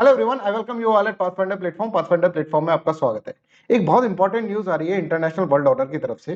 Hello everyone, I welcome you all at Pathfinder platform. Pathfinder platform में आपका स्वागत है। एक बहुत इंपॉर्टेंट न्यूज आ रही है इंटरनेशनल वर्ल्ड ऑर्डर की तरफ से।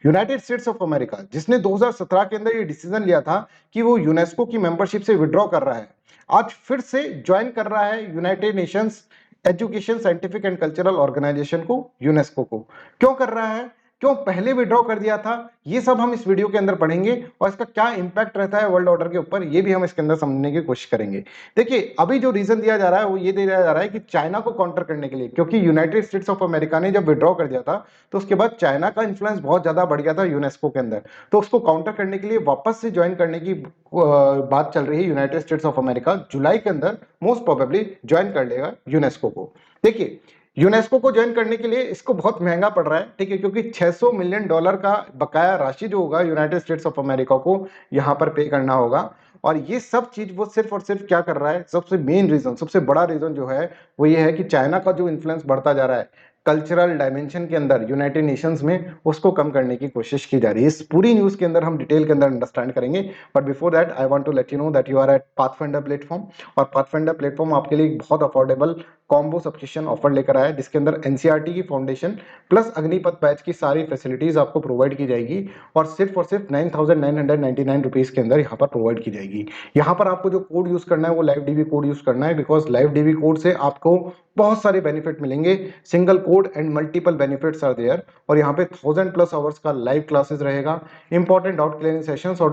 यूनाइटेड स्टेट्स ऑफ अमेरिका, जिसने 2017 के अंदर ये डिसीजन लिया था कि वो यूनेस्को की मेंबरशिप से विड्रॉ कर रहा है, आज फिर से ज्वाइन कर रहा है United Nations Education, Scientific and Cultural Organization को, यूनेस्को को। क्यों कर रहा है, क्यों पहले विड्रॉ कर दिया था, ये सब हम इस वीडियो के अंदर पढ़ेंगे और इसका क्या इंपैक्ट रहता है वर्ल्ड ऑर्डर के ऊपर, ये भी हम इसके अंदर समझने की कोशिश करेंगे। देखिए, अभी जो रीजन दिया जा रहा है वो ये दिया जा रहा है कि चाइना को काउंटर करने के लिए, क्योंकि यूनाइटेड स्टेट्स ऑफ अमेरिका ने जब विड्रॉ कर दिया था तो उसके बाद चाइना का इन्फ्लुएंस बहुत ज्यादा बढ़ गया था यूनेस्को के अंदर। तो उसको काउंटर करने के लिए वापस से ज्वाइन करने की बात चल रही है। यूनाइटेड स्टेट्स ऑफ अमेरिका जुलाई के अंदर मोस्ट प्रोबेबली ज्वाइन कर लेगा यूनेस्को को। देखिए, यूनेस्को को ज्वाइन करने के लिए इसको बहुत महंगा पड़ रहा है, ठीक है, क्योंकि $600 मिलियन का बकाया राशि जो होगा यूनाइटेड स्टेट्स ऑफ अमेरिका को यहां पर पे करना होगा। और ये सब चीज वो सिर्फ और सिर्फ क्या कर रहा है, सबसे मेन रीजन, सबसे बड़ा रीजन जो है वो ये है कि चाइना का जो इन्फ्लुएंस बढ़ता जा रहा है कल्चरल डायमेंशन के अंदर यूनाइटेड नेशंस में, उसको कम करने की कोशिश की जा रही है। इस पूरी न्यूज के अंदर हम डिटेल के अंदर अंडरस्टैंड करेंगे। But before that I want to let you know that you are at Pathfinder platform. और पाथफाइंडर प्लेटफॉर्म आपके लिए एक बहुत अफोर्डेबल कॉम्बो सब्सक्रिप्शन ऑफर लेकर आया है, जिसके अंदर एनसीईआरटी की फाउंडेशन प्लस अग्निपथ बैच की सारी फैसिलिटीज आपको प्रोवाइड की जाएगी और सिर्फ 9,999 रुपीज के अंदर यहाँ पर प्रोवाइड की जाएगी। यहाँ पर आपको जो कोड यूज करना है वो लाइव डीवी कोड यूज करना है, बिकॉज लाइव डीवी कोड से आपको बहुत सारे बेनिफिट मिलेंगे। Single code and multiple benefits are there. और यहाँ पे 1000+ आवर्स का लाइव क्लासेस रहेगा, इंपॉर्टेंट डाउट क्लियरिंग सेशंस और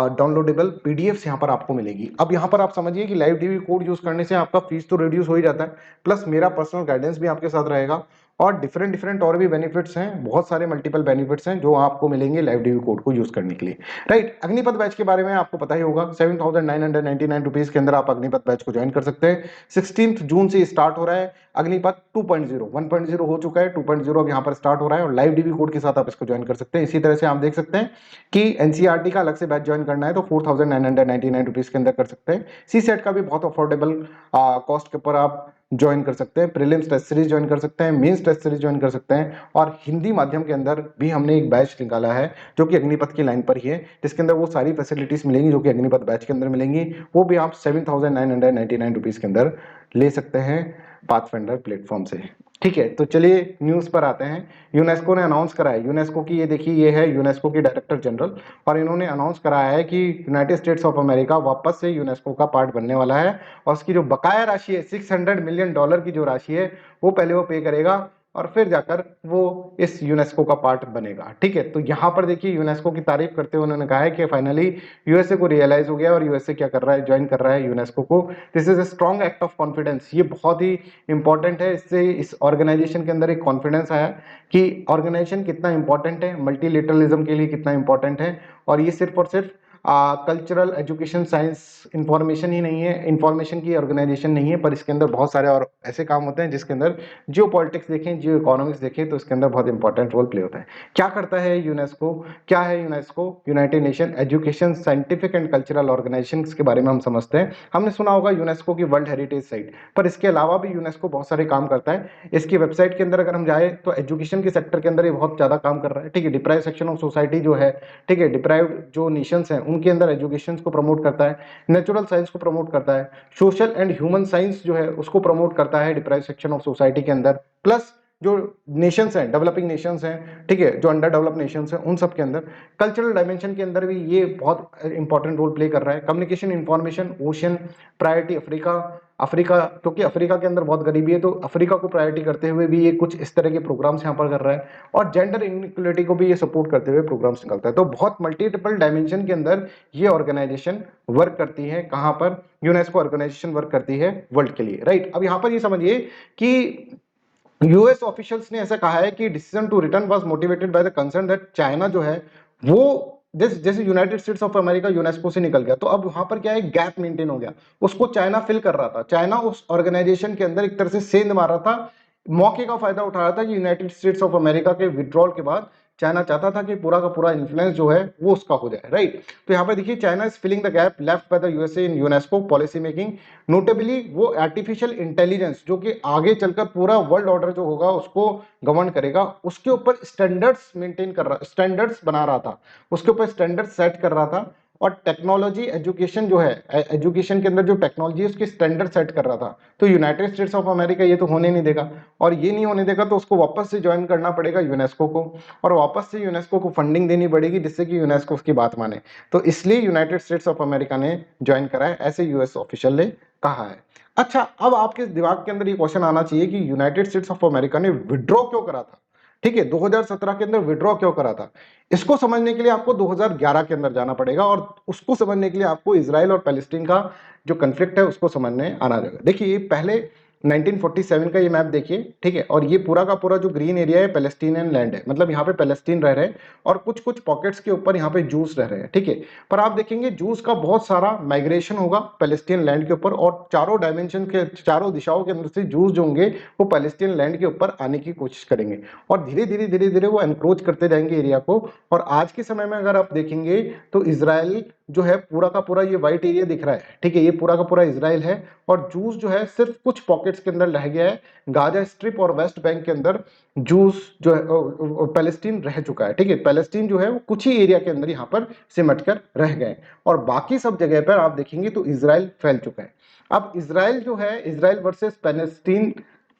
डाउनलोडेबल पीडीएफ्स यहाँ पर आपको मिलेगी। अब यहाँ पर आप समझिए कि लाइव डीवी कोड यूज करने से आपका फीस तो रिड्यूस हो ही जाता है, प्लस मेरा पर्सनल गाइडेंस भी आपके साथ रहेगा और डिफरेंट और भी बेनिफिट्स हैं, बहुत सारे मल्टीपल बेनिफिट्स हैं जो आपको मिलेंगे लाइव डीवी कोड को यूज करने के लिए। राइट, अग्निपथ बैच के बारे में आपको पता ही होगा। 7,999 रुपीज के अंदर आप अग्निपथ बैच को ज्वाइन कर सकते हैं। 16 जून से स्टार्ट हो रहा है अग्निपथ 2.0। 1.0 हो चुका है, 2.0 अब यहाँ पर स्टार्ट हो रहा है और लाइव डीवी कोड के साथ आप इसको ज्वाइन कर सकते हैं। इसी तरह से आप देख सकते हैं कि एनसीईआरटी का अलग से बैच ज्वाइन करना है तो 4,999 रुपीज के अंदर कर सकते हैं। सी सेट का भी बहुत अफोर्डेबल कॉस्ट के ऊपर आप ज्वाइन कर सकते हैं। प्रीलिम्स टेस्ट सीरीज ज्वाइन कर सकते हैं, मेंस टेस्ट सीरीज ज्वाइन कर सकते हैं और हिंदी माध्यम के अंदर भी हमने एक बैच निकाला है जो कि अग्निपथ की लाइन पर ही है, जिसके अंदर वो सारी फैसिलिटीज मिलेंगी जो कि अग्निपथ बैच के अंदर मिलेंगी। वो भी आप 7,999 रुपीज के अंदर ले सकते हैं पाथफाइंडर प्लेटफॉर्म से। ठीक है, तो चलिए न्यूज पर आते हैं। यूनेस्को ने अनाउंस करा है, यूनेस्को की ये देखिए, ये है यूनेस्को की डायरेक्टर जनरल और इन्होंने अनाउंस कराया है कि यूनाइटेड स्टेट्स ऑफ अमेरिका वापस से यूनेस्को का पार्ट बनने वाला है और उसकी जो बकाया राशि है $600 मिलियन की जो राशि है वो पहले वो पे करेगा और फिर जाकर वो इस यूनेस्को का पार्ट बनेगा। ठीक है, तो यहाँ पर देखिए यूनेस्को की तारीफ करते हुए उन्होंने कहा है कि फाइनली यूएसए को रियलाइज हो गया और यूएसए क्या कर रहा है, ज्वाइन कर रहा है यूनेस्को को। This is a strong act of confidence, ये बहुत ही इंपॉर्टेंट है। इससे इस ऑर्गेनाइजेशन के अंदर एक कॉन्फिडेंस आया कि ऑर्गेनाइजेशन कितना इंपॉर्टेंट है, मल्टीलेटरलिज्म के लिए कितना इंपॉर्टेंट है। और ये सिर्फ और सिर्फ कल्चरल, एजुकेशन, साइंस, इंफॉर्मेशन ही नहीं है, इंफॉर्मेशन की ऑर्गेनाइजेशन नहीं है, पर इसके अंदर बहुत सारे और ऐसे काम होते हैं जिसके अंदर जियो पॉलिटिक्स देखें, जियो इकोनॉमिक्स देखें तो इसके अंदर बहुत इंपॉर्टेंट रोल प्ले होता है। क्या करता है यूनेस्को, क्या है UNESCO? United Nation Education, Scientific and Cultural Organization के बारे में हम समझते हैं। हमने सुना होगा यूनेस्को की वर्ल्ड हेरिटेज साइट, पर इसके अलावा भी यूनेस्को बहुत सारे काम करता है। इसकी वेबसाइट के अंदर अगर हम जाए तो एजुकेशन के सेक्टर के अंदर ये बहुत ज्यादा काम कर रहा है। ठीक है, डिप्राइव सेक्शन ऑफ सोसाइटी जो है, ठीक है, डिप्राइव जो नेशंस हैं उनके अंदर एजुकेशन को प्रमोट करता है, नेचुरल साइंस को प्रमोट करता है, सोशल एंड ह्यूमन साइंस जो है उसको प्रमोट करता है डिप्राइव सेक्शन ऑफ सोसाइटी के अंदर, प्लस जो नेशंस हैं, डेवलपिंग नेशंस हैं, ठीक है, जो अंडर डेवलप नेशंस हैं उन सब के अंदर कल्चरल डायमेंशन के अंदर भी ये बहुत इंपॉर्टेंट रोल प्ले कर रहा है। Communication, information, ocean, priority Africa, Africa, क्योंकि अफ्रीका के अंदर बहुत गरीबी है तो अफ्रीका को प्रायोरिटी करते हुए भी ये कुछ इस तरह के प्रोग्राम्स यहाँ पर कर रहा है और जेंडर इनइक्वलिटी को भी ये सपोर्ट करते हुए प्रोग्राम्स निकलता है। तो बहुत मल्टीपल डायमेंशन के अंदर ये ऑर्गेनाइजेशन वर्क करती है। कहाँ पर? यूनेस्को ऑर्गेनाइजेशन वर्क करती है वर्ल्ड के लिए। राइट, अब यहाँ पर ये समझिए कि यूएस ऑफिशियल्स ने ऐसा कहा है कि decision to return was motivated by the concern that China जो है वो जैसे United States of America UNESCO से निकल गया तो अब वहां पर क्या है, गैप मेंटेन हो गया, उसको चाइना फिल कर रहा था। चाइना उस ऑर्गेनाइजेशन के अंदर एक तरह से सेंध मार रहा था, मौके का फायदा उठा रहा था कि यूनाइटेड स्टेट्स ऑफ अमेरिका के विड्रॉल के बाद चाइना चाहता था कि पूरा का पूरा इन्फ्लुएंस जो है वो उसका हो जाए। राइट, तो यहाँ पे देखिए China is filling the gap left by the USA in UNESCO policy making. Notably वो आर्टिफिशियल इंटेलिजेंस जो कि आगे चलकर पूरा वर्ल्ड ऑर्डर जो होगा उसको गवर्न करेगा, उसके ऊपर स्टैंडर्ड्स मेंटेन कर रहा, स्टैंडर्ड्स बना रहा था, उसके ऊपर स्टैंडर्ड सेट कर रहा था और टेक्नोलॉजी एजुकेशन जो है, एजुकेशन के अंदर जो टेक्नोलॉजी है उसकी स्टैंडर्ड सेट कर रहा था। तो यूनाइटेड स्टेट्स ऑफ अमेरिका ये तो होने नहीं देगा, और ये नहीं होने देगा तो उसको वापस से ज्वाइन करना पड़ेगा यूनेस्को को, और वापस से यूनेस्को को फंडिंग देनी पड़ेगी जिससे कि यूनेस्को उसकी बात माने। तो इसलिए यूनाइटेड स्टेट्स ऑफ अमेरिका ने ज्वाइन करा है, ऐसे यूएस ऑफिशियल ने कहा है। अच्छा, अब आपके दिमाग के अंदर ये क्वेश्चन आना चाहिए कि यूनाइटेड स्टेट्स ऑफ अमेरिका ने विड्रॉ क्यों करा था, ठीक है, 2017 के अंदर विड्रॉ क्यों करा था। इसको समझने के लिए आपको 2011 के अंदर जाना पड़ेगा, और उसको समझने के लिए आपको इजराइल और पैलेस्टीन का जो कन्फ्लिक्ट है उसको समझने आना जाएगा। देखिए पहले 1947 का ये मैप देखिए, ठीक है, और ये पूरा का पूरा जो ग्रीन एरिया है पैलेस्टीनियन लैंड है, मतलब यहाँ पे पैलेस्टीन रह रहे हैं, और कुछ कुछ पॉकेट्स के ऊपर यहाँ पे जूस रह रहे हैं, ठीक है। पर आप देखेंगे जूस का बहुत सारा माइग्रेशन होगा पैलेस्टीन लैंड के ऊपर, और चारों डायमेंशन के, चारों दिशाओं के अंदर से जूस जो होंगे वो पैलेस्टीन लैंड के ऊपर आने की कोशिश करेंगे, और धीरे धीरे वो एनक्रोच करते जाएंगे एरिया को। और आज के समय में अगर आप देखेंगे तो इजराइल जो है पूरा का पूरा ये व्हाइट एरिया दिख रहा है, ठीक है, ये पूरा का पूरा इजराइल है, और जूस जो है सिर्फ कुछ पॉकेट्स के अंदर रह गया है। गाजा स्ट्रिप और वेस्ट बैंक के अंदर जूस जो है पैलेस्टीन रह चुका है, ठीक है, पैलेस्टीन जो है वो कुछ ही एरिया के अंदर यहाँ पर सिमट कर रह गए, और बाकी सब जगह पर आप देखेंगे तो इजराइल फैल चुका है। अब इजराइल जो है, इजराइल वर्सेस पैलेस्टीन,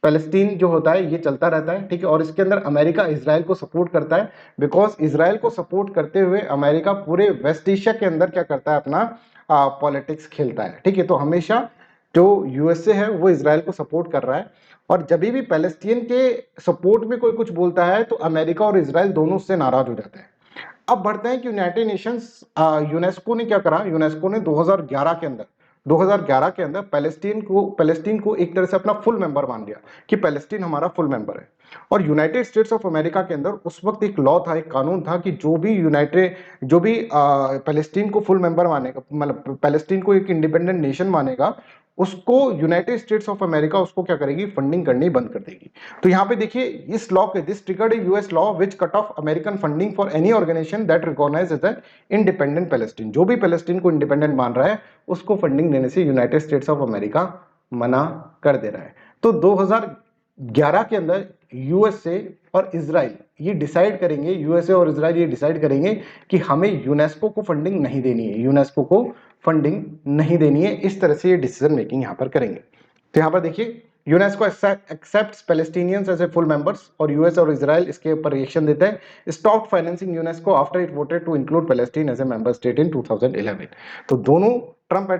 पैलेस्टीन जो होता है ये चलता रहता है, ठीक है, और इसके अंदर अमेरिका इजराइल को सपोर्ट करता है, बिकॉज इजराइल को सपोर्ट करते हुए अमेरिका पूरे वेस्ट एशिया के अंदर क्या करता है, अपना पॉलिटिक्स खेलता है, ठीक है। तो हमेशा जो यूएसए है वो इजराइल को सपोर्ट कर रहा है, और जब भी पैलेस्टीन के सपोर्ट में कोई कुछ बोलता है तो अमेरिका और इजराइल दोनों उससे नाराज हो जाते हैं। अब बढ़ते हैं कि यूनाइटेड नेशंस, यूनेस्को ने क्या करा, यूनेस्को ने 2011 के अंदर, 2011 के अंदर पैलेस्टीन को एक तरह से अपना फुल मेंबर मान लिया कि पैलेस्टीन हमारा फुल मेंबर है। और यूनाइटेड स्टेट्स ऑफ अमेरिका के अंदर उस वक्त एक लॉ था, एक कानून था कि जो भी पैलेस्टीन को फुल मेंबर मानेगा, मतलब पैलेस्टीन को एक इंडिपेंडेंट नेशन मानेगा, उसको यूनाइटेड स्टेट्स ऑफ अमेरिका उसको क्या करेगी, फंडिंग करनी बंद कर देगी। तो यहाँ पे देखिए इस लॉ के, this triggered US law which cut off American funding for any organization that recognize as independent Palestine. जो भी पैलेस्टीन को इंडिपेंडेंट मान रहा है उसको फंडिंग देने से यूनाइटेड स्टेट्स ऑफ अमेरिका मना कर दे रहा है। तो 2011 के अंदर यूएसए और इजराइल ये डिसाइड करेंगे, यूएसए और इजराइल ये डिसाइड करेंगे कि हमें यूनेस्को को फंडिंग नहीं देनी है, यूनेस्को को फंडिंग नहीं देनी है, इस तरह से ये डिसीजन मेकिंग यहां पर करेंगे। तो यहां पर देखिए UNESCO accepts Palestinians as a full members, और यूएस और इजराइल इसके ऊपर रिएक्शन देते हैं, stop financing UNESCO after it voted to include Palestine as a member state in 2011। तो दोनों ट्रंप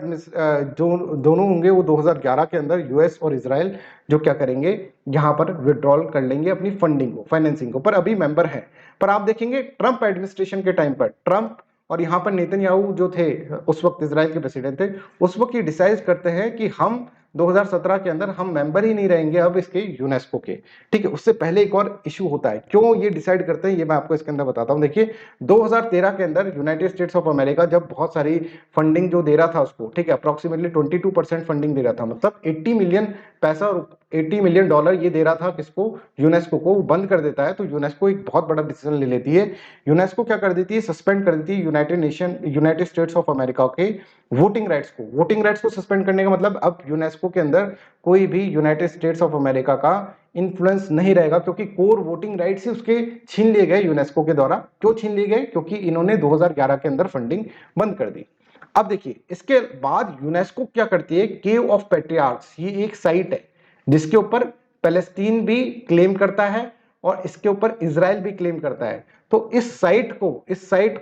जो दोनों होंगे वो 2011 के अंदर यूएस और इजराइल जो क्या करेंगे, यहां पर विड्रॉल कर लेंगे अपनी फंडिंग को, फाइनेंसिंग को, पर अभी मेंबर है। पर आप देखेंगे ट्रंप एडमिनिस्ट्रेशन के टाइम पर ट्रंप और यहाँ पर नेतन्याहू जो थे उस वक्त इजराइल के प्रेसिडेंट थे, उस वक्त ये डिसाइड करते हैं कि हम 2017 के अंदर हम मेंबर ही नहीं रहेंगे अब इसके यूनेस्को के, ठीक है। उससे पहले एक और इशू होता है, क्यों ये डिसाइड करते हैं ये मैं आपको इसके अंदर बताता हूं। देखिए 2013 के अंदर यूनाइटेड स्टेट्स ऑफ अमेरिका जब बहुत सारी फंडिंग जो दे रहा था उसको, ठीक है, अप्रोक्सीमेटली 22% फंडिंग दे रहा था, मतलब 80 मिलियन पैसा, 80 मिलियन डॉलर ये दे रहा था किसको, यूनेस्को को, बंद कर देता है। तो यूनेस्को एक बहुत बड़ा डिसीजन ले लेती है, यूनेस्को क्या कर देती है, सस्पेंड कर देती है यूनाइटेड स्टेट्स ऑफ अमेरिका के वोटिंग राइट्स को सस्पेंड करने का मतलब अब यूनेस्को के अंदर कोई भी यूनाइटेड स्टेट्स ऑफ अमेरिका का इन्फ्लुएंस नहीं रहेगा, क्योंकि कोर वोटिंग राइट्स ही उसके छीन लिए गए यूनेस्को के द्वारा। क्यों छीन लिए गए, क्योंकि इन्होंने 2011 के अंदर फंडिंग बंद कर दी। अब देखिए इसके बाद यूनेस्को क्या करती है, केव ऑफ पैट्रियार्क्स, ये एक साइट है जिसके ऊपर पैलेस्टीन भी क्लेम करता है और इसके ऊपर इजराइल भी क्लेम करता है। तो इस साइट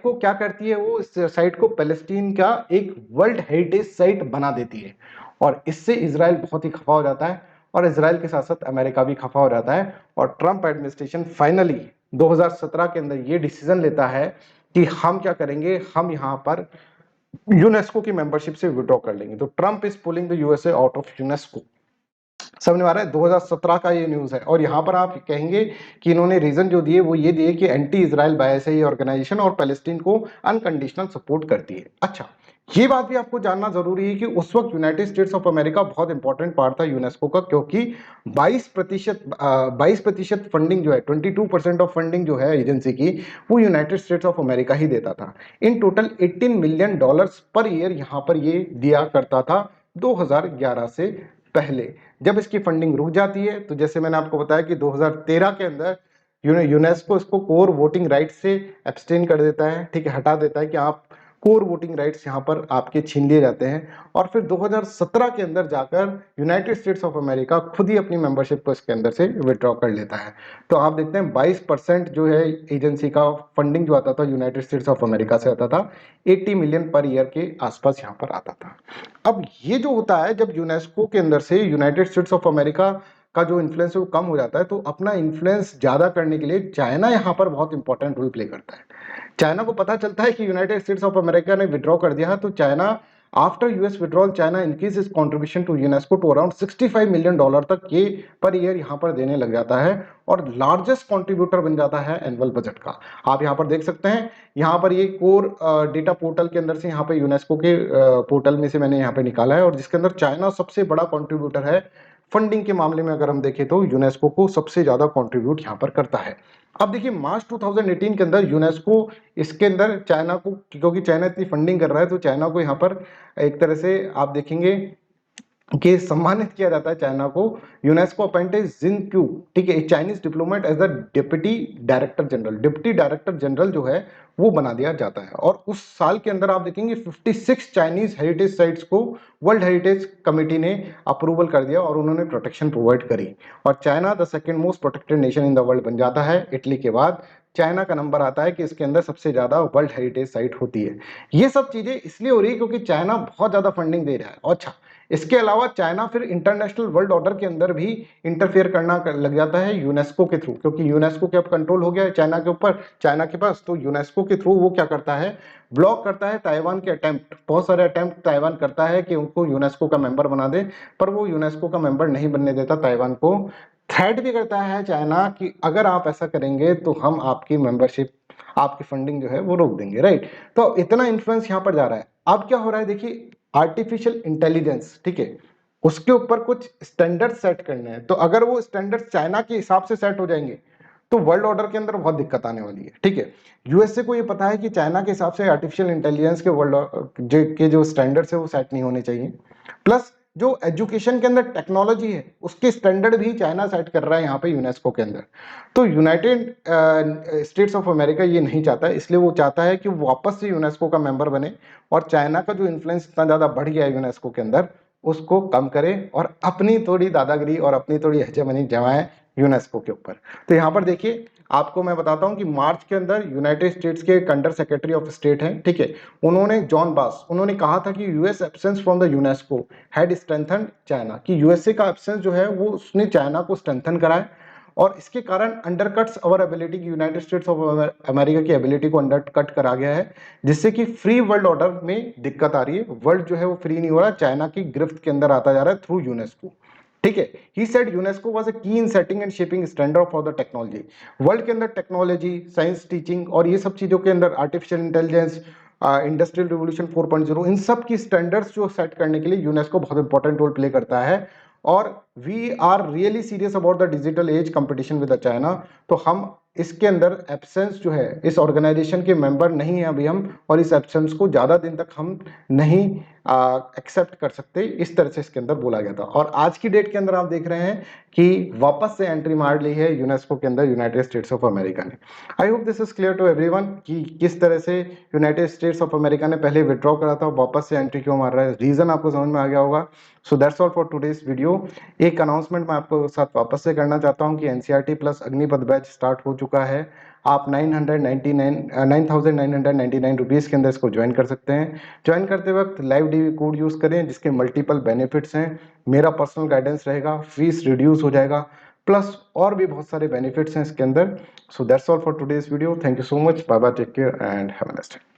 को क्या करती है, वो इस साइट को पैलेस्टीन का एक वर्ल्ड हेरिटेज साइट बना देती है, और इससे इजराइल बहुत ही खफा हो जाता है, और इजराइल के साथ साथ अमेरिका भी खफा हो जाता है। और ट्रंप एडमिनिस्ट्रेशन फाइनली 2017 के अंदर ये डिसीजन लेता है कि हम क्या करेंगे, हम यहाँ पर यूनेस्को की मेंबरशिप से विड्रॉ कर लेंगे। तो Trump is pulling the USA out of UNESCO. समझ में आ रहा है, 2017 का ये न्यूज है। और यहाँ पर आप कहेंगे कि इन्होंने रीजन जो दिए वो ये दिए कि एंटी इजराइल बायस है ये ऑर्गेनाइजेशन और पैलेस्टीन को अनकंडीशनल सपोर्ट करती है। अच्छा, ये बात भी आपको जानना जरूरी है कि उस वक्त यूनाइटेड स्टेट्स ऑफ अमेरिका बहुत इंपॉर्टेंट पार्ट था यूनेस्को का, क्योंकि 22% फंडिंग जो है, 22% ऑफ फंडिंग जो है एजेंसी की, वो यूनाइटेड स्टेट्स ऑफ अमेरिका ही देता था। In total 18 million dollars per year यहाँ पर ये दिया करता था 2011 से पहले। जब इसकी फंडिंग रुक जाती है तो जैसे मैंने आपको बताया कि 2013 के अंदर यूनेस्को इसको कोर वोटिंग राइट से एब्सटेन कर देता है, ठीक है, हटा देता है कि आप कोर वोटिंग राइट्स यहाँ पर आपके छीन लिए जाते हैं और फिर 2017 के अंदर जाकर यूनाइटेड स्टेट्स ऑफ अमेरिका खुद ही अपनी मेंबरशिप को इसके अंदर से विड्रॉ कर लेता है। तो आप देखते हैं 22% जो है एजेंसी का फंडिंग जो आता था यूनाइटेड स्टेट्स ऑफ अमेरिका से आता था, 80 मिलियन पर ईयर के आसपास यहाँ पर आता था। अब ये जो होता है जब यूनेस्को के अंदर से यूनाइटेड स्टेट्स ऑफ अमेरिका का जो इन्फ्लुएंस है वो कम हो जाता है, तो अपना इन्फ्लुएंस ज्यादा करने के लिए चाइना यहाँ पर बहुत इंपॉर्टेंट रोल प्ले करता है। चाइना को पता चलता है कि यूनाइटेड स्टेट्स ऑफ अमेरिका ने विड्रॉ कर दिया है, तो China after US withdrawal China increase is contribution to UNESCO to around $65 million तक ये पर ईयर यहाँ पर देने लग जाता है और लार्जेस्ट कंट्रीब्यूटर बन जाता है एनुअल बजट का। आप यहाँ पर देख सकते हैं, यहाँ पर ये कोर डेटा पोर्टल के अंदर से यहाँ पे यूनेस्को के पोर्टल में से मैंने यहाँ पे निकाला है और जिसके अंदर चाइना सबसे बड़ा कंट्रीब्यूटर है। फंडिंग के मामले में अगर हम देखें तो यूनेस्को को सबसे ज्यादा कंट्रीब्यूट यहाँ पर करता है। अब देखिए मार्च 2018 के अंदर यूनेस्को इसके अंदर चाइना को, क्योंकि चाइना इतनी फंडिंग कर रहा है तो चाइना को यहाँ पर एक तरह से आप देखेंगे कि सम्मानित किया जाता है चाइना को। यूनेस्को अपॉइंटेड जिन क्यू, ठीक है, Chinese diplomat as the deputy director general, deputy director general जो है वो बना दिया जाता है। और उस साल के अंदर आप देखेंगे 56 चाइनीज हेरिटेज साइट्स को वर्ल्ड हेरिटेज कमेटी ने अप्रूवल कर दिया और उन्होंने प्रोटेक्शन प्रोवाइड करी और China the second most protected nation in the world बन जाता है। इटली के बाद चाइना का नंबर आता है कि इसके अंदर सबसे ज्यादा वर्ल्ड हेरिटेज साइट होती है। ये सब चीजें इसलिए हो रही है क्योंकि चाइना बहुत ज्यादा फंडिंग दे रहा है। और अच्छा, इसके अलावा चाइना फिर इंटरनेशनल वर्ल्ड ऑर्डर के अंदर भी इंटरफेयर करना लग जाता है यूनेस्को के थ्रू, क्योंकि यूनेस्को के अब कंट्रोल हो गया है चाइना के ऊपर, चाइना के पास। तो यूनेस्को के थ्रू वो क्या करता है, ब्लॉक करता है ताइवान के अटेम्प्ट, बहुत सारे अटेम्प्ट ताइवान करता है कि उनको यूनेस्को का मेंबर बना दे, पर वो यूनेस्को का मेंबर नहीं बनने देता ताइवान को। थ्रेट भी करता है चाइना कि अगर आप ऐसा करेंगे तो हम आपकी मेंबरशिप, आपकी फंडिंग जो है वो रोक देंगे, राइट। तो इतना इन्फ्लुएंस यहाँ पर जा रहा है। अब क्या हो रहा है देखिए, आर्टिफिशियल इंटेलिजेंस, ठीक है, उसके ऊपर कुछ स्टैंडर्ड सेट करने हैं। तो अगर वो स्टैंडर्ड चाइना के हिसाब से सेट हो जाएंगे तो वर्ल्ड ऑर्डर के अंदर बहुत दिक्कत आने वाली है, ठीक है। यूएसए को ये पता है कि चाइना के हिसाब से आर्टिफिशियल इंटेलिजेंस के वर्ल्ड के जो स्टैंडर्ड्स है वो सेट नहीं होने चाहिए। प्लस जो एजुकेशन के अंदर टेक्नोलॉजी है उसके स्टैंडर्ड भी चाइना सेट कर रहा है यहाँ पे यूनेस्को के अंदर। तो यूनाइटेड स्टेट्स ऑफ अमेरिका ये नहीं चाहता, इसलिए वो चाहता है कि वो वापस से यूनेस्को का मेंबर बने और चाइना का जो इन्फ्लुएंस इतना ज्यादा बढ़ गया है यूनेस्को के अंदर उसको कम करे और अपनी थोड़ी दादागिरी और अपनी थोड़ी हेजेमनी जमाए यूनेस्को के ऊपर। तो यहाँ पर देखिए आपको मैं बताता हूँ कि मार्च के अंदर यूनाइटेड स्टेट्स के अंडर सेक्रेटरी ऑफ स्टेट हैं, ठीक है, उन्होंने जॉन बास, उन्होंने कहा था कि US absence from the UNESCO had strengthen China, कि यूएसए का एब्सेंस जो है वो उसने चाइना को स्ट्रेंथन करा है और इसके कारण undercuts our ability, United States of America की एबिलिटी को अंडरकट करा गया है, जिससे कि फ्री वर्ल्ड ऑर्डर में दिक्कत आ रही है। वर्ल्ड जो है वो फ्री नहीं हो रहा, चाइना की गिरफ्त के अंदर आता जा रहा है थ्रू यूनेस्को, ठीक है। He said UNESCO was a key in setting and shaping standard for the technology. World के अंदर टेक्नोलॉजी, साइंस, टीचिंग और ये सब चीजों के अंदर आर्टिफिशियल इंटेलिजेंस, इंडस्ट्रियल रिवोल्यूशन 4.0, इन सब की स्टैंडर्ड्स जो सेट करने के लिए यूनेस्को बहुत इंपॉर्टेंट रोल प्ले करता है। और we are really serious about the digital age competition with China. तो हम इसके अंदर एब्सेंस जो है, इस ऑर्गेनाइजेशन के मेंबर नहीं है अभी हम, और इस एब्सेंस को ज्यादा दिन तक हम नहीं एक्सेप्ट कर सकते, इस तरह से इसके अंदर बोला गया था। और आज की डेट के अंदर आप देख रहे हैं कि वापस से एंट्री मार ली है यूनेस्को के अंदर यूनाइटेड स्टेट्स ऑफ अमेरिका ने। I hope this is clear to everyone कि किस तरह से यूनाइटेड स्टेट्स ऑफ अमेरिका ने पहले विड्रॉ करा था, वापस से एंट्री क्यों मार रहा है, रीजन आपको समझ में आ गया होगा। So that's all for today's video. एक अनाउंसमेंट मैं आपको साथ वापस से करना चाहता हूं कि NCERT plus Agnipath batch start हो चुका है। आप 9,999 रुपीज़ के अंदर इसको ज्वाइन कर सकते हैं। ज्वाइन करते वक्त लाइव डीवी कोड यूज़ करें जिसके मल्टीपल बेनिफिट्स हैं, मेरा पर्सनल गाइडेंस रहेगा, फीस रिड्यूस हो जाएगा, प्लस और भी बहुत सारे बेनिफिट्स हैं इसके अंदर। So that's all for today's video. Thank you so much, bye bye, take care and have a nice day.